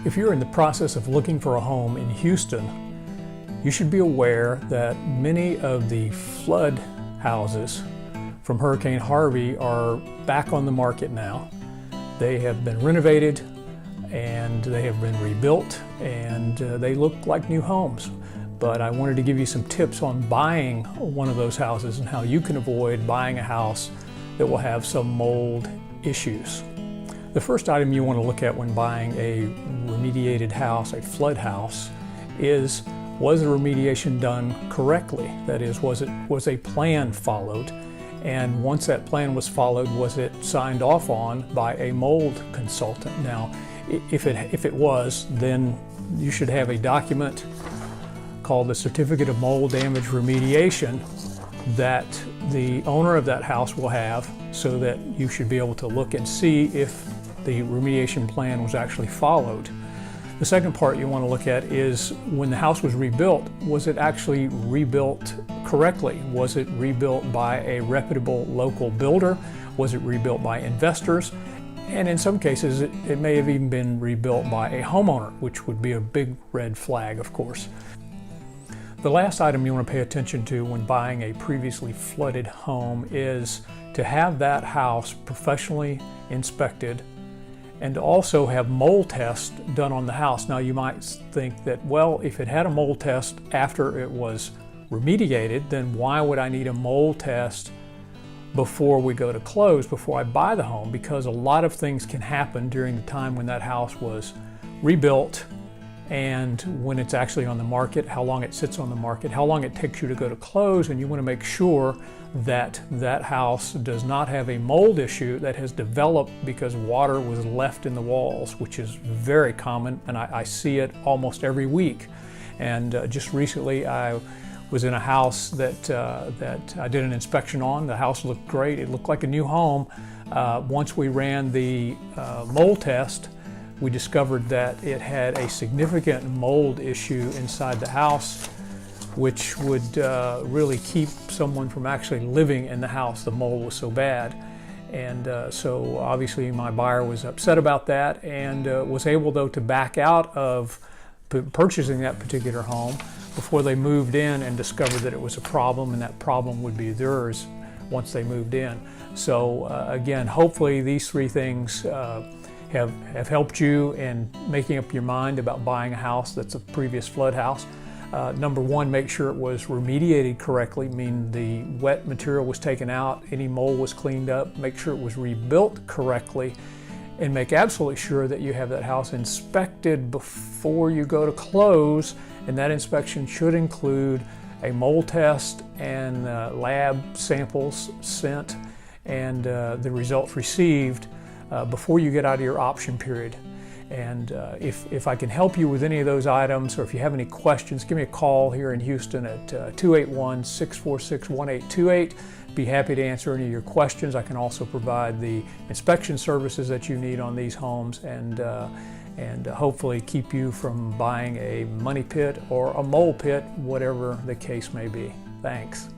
If you're in the process of looking for a home in Houston, you should be aware that many of the flood houses from Hurricane Harvey are back on the market now. They have been renovated and they have been rebuilt and they look like new homes. But I wanted to give you some tips on buying one of those houses and how you can avoid buying a house that will have some mold issues. The first item you want to look at when buying a remediated house, a flood house, is, was the remediation done correctly? That is, was a plan followed? And once that plan was followed, was it signed off on by a mold consultant? Now, if it was, then you should have a document called the Certificate of Mold Damage Remediation that the owner of that house will have, so that you should be able to look and see if the remediation plan was actually followed. The second part you want to look at is, when the house was rebuilt, was it actually rebuilt correctly? Was it rebuilt by a reputable local builder? Was it rebuilt by investors? And in some cases, it may have even been rebuilt by a homeowner, which would be a big red flag, of course. The last item you want to pay attention to when buying a previously flooded home is to have that house professionally inspected and to also have mold tests done on the house. Now, you might think that, well, if it had a mold test after it was remediated, then why would I need a mold test before we go to close, before I buy the home? Because a lot of things can happen during the time when that house was rebuilt and when it's actually on the market, how long it sits on the market, how long it takes you to go to close, and you want to make sure that that house does not have a mold issue that has developed because water was left in the walls, which is very common, and I see it almost every week. And just recently I was in a house that I did an inspection on. The house looked great. It looked like a new home. Once we ran the mold test, we discovered that it had a significant mold issue inside the house, which would really keep someone from actually living in the house. The mold was so bad. And so obviously my buyer was upset about that, and was able, though, to back out of purchasing that particular home before they moved in and discovered that it was a problem, and that problem would be theirs once they moved in. So again, hopefully these three things have helped you in making up your mind about buying a house that's a previous flood house. Number one, make sure it was remediated correctly, meaning the wet material was taken out, any mold was cleaned up. Make sure it was rebuilt correctly, and make absolutely sure that you have that house inspected before you go to close. And that inspection should include a mold test and lab samples sent and the results received before you get out of your option period. And if I can help you with any of those items, or if you have any questions, give me a call here in Houston at 281-646-1828. Be happy to answer any of your questions. I can also provide the inspection services that you need on these homes, and hopefully keep you from buying a money pit or a mold pit, whatever the case may be. Thanks.